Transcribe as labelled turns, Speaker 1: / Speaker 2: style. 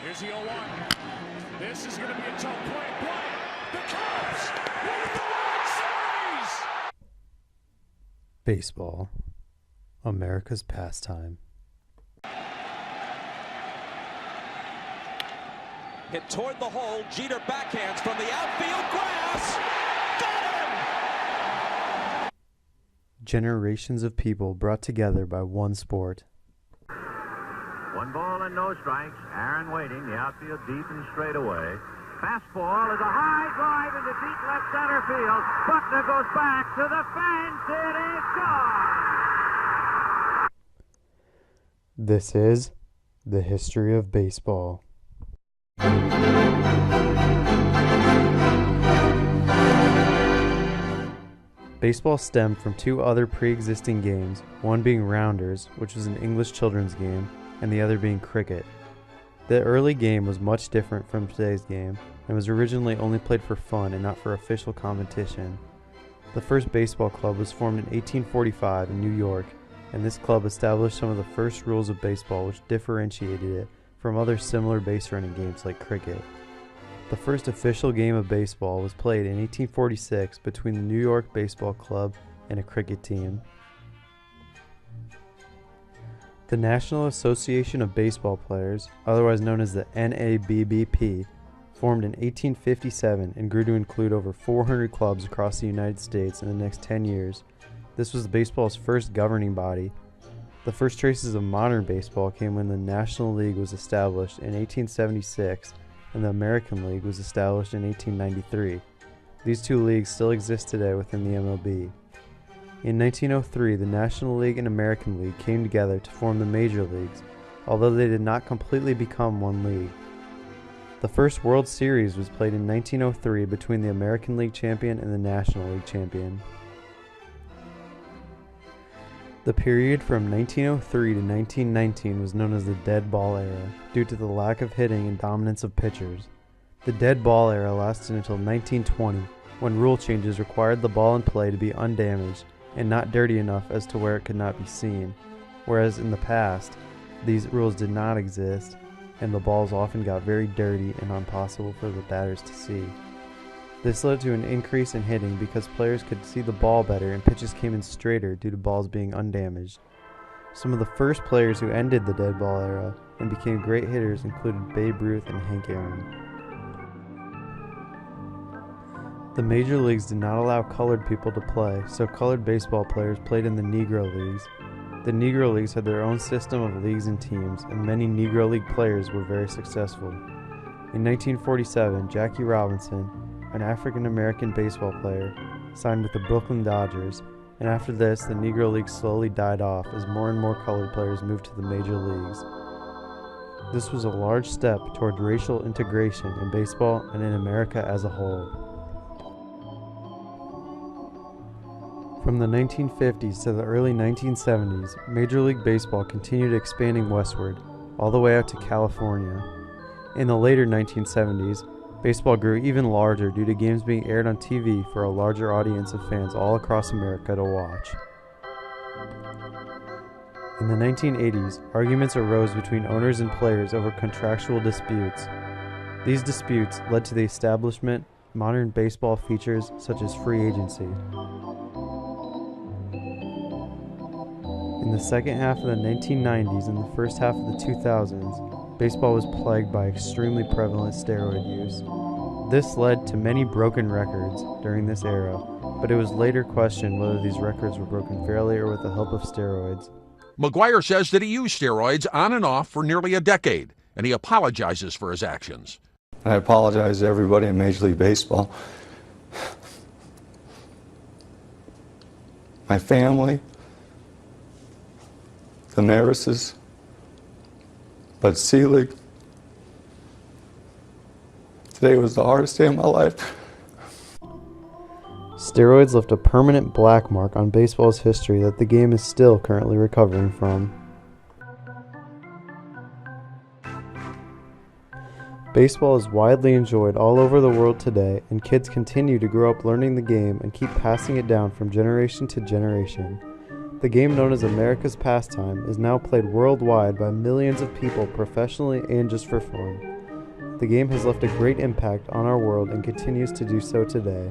Speaker 1: Here's the 0-1. This is going to be a tough play. The Cubs win the World Series!
Speaker 2: Baseball, America's pastime.
Speaker 3: Hit toward the hole. Jeter backhands from the outfield grass. Got him!
Speaker 2: Generations of people brought together by one sport.
Speaker 4: 1 ball and no strikes. Aaron waiting. The outfield deep and straight away. Fastball is a high drive into deep left center field. Buckner goes back to the fence. It is gone.
Speaker 2: This is the history of baseball. Baseball stemmed from 2 other pre-existing games, one being rounders, which was an English children's game, and the other being cricket. The early game was much different from today's game, and was originally only played for fun and not for official competition. The first baseball club was formed in 1845 in New York, and this club established some of the first rules of baseball which differentiated it from other similar base running games like cricket. The first official game of baseball was played in 1846 between the New York Baseball Club and a cricket team. The National Association of Baseball Players, otherwise known as the NABBP, formed in 1857 and grew to include over 400 clubs across the United States in the next 10 years. This was baseball's first governing body. The first traces of modern baseball came when the National League was established in 1876 and the American League was established in 1893. These 2 leagues still exist today within the MLB. In 1903, the National League and American League came together to form the Major Leagues, although they did not completely become one league. The first World Series was played in 1903 between the American League champion and the National League champion. The period from 1903 to 1919 was known as the dead ball era, due to the lack of hitting and dominance of pitchers. The dead ball era lasted until 1920, when rule changes required the ball in play to be undamaged and not dirty enough as to where it could not be seen, whereas in the past, these rules did not exist, and the balls often got very dirty and impossible for the batters to see. This led to an increase in hitting because players could see the ball better and pitches came in straighter due to balls being undamaged. Some of the first players who ended the dead ball era and became great hitters included Babe Ruth and Hank Aaron. The major leagues did not allow colored people to play, so colored baseball players played in the Negro Leagues. The Negro Leagues had their own system of leagues and teams, and many Negro League players were very successful. In 1947, Jackie Robinson, an African-American baseball player, signed with the Brooklyn Dodgers, and after this, the Negro League slowly died off as more and more colored players moved to the major leagues. This was a large step toward racial integration in baseball and in America as a whole. From the 1950s to the early 1970s, Major League Baseball continued expanding westward, all the way out to California. In the later 1970s, baseball grew even larger due to games being aired on TV for a larger audience of fans all across America to watch. In the 1980s, arguments arose between owners and players over contractual disputes. These disputes led to the establishment of modern baseball features such as free agency. In the second half of the 1990s and the first half of the 2000s, baseball was plagued by extremely prevalent steroid use. This led to many broken records during this era, but it was later questioned whether these records were broken fairly or with the help of steroids.
Speaker 5: McGwire says that he used steroids on and off for nearly a decade, and he apologizes for his actions.
Speaker 6: I apologize to everybody in Major League Baseball. My family, the Marises, but Selig, today was the hardest day of my life.
Speaker 2: Steroids left a permanent black mark on baseball's history that the game is still currently recovering from. Baseball is widely enjoyed all over the world today, and kids continue to grow up learning the game and keep passing it down from generation to generation. The game known as America's pastime is now played worldwide by millions of people professionally and just for fun. The game has left a great impact on our world and continues to do so today.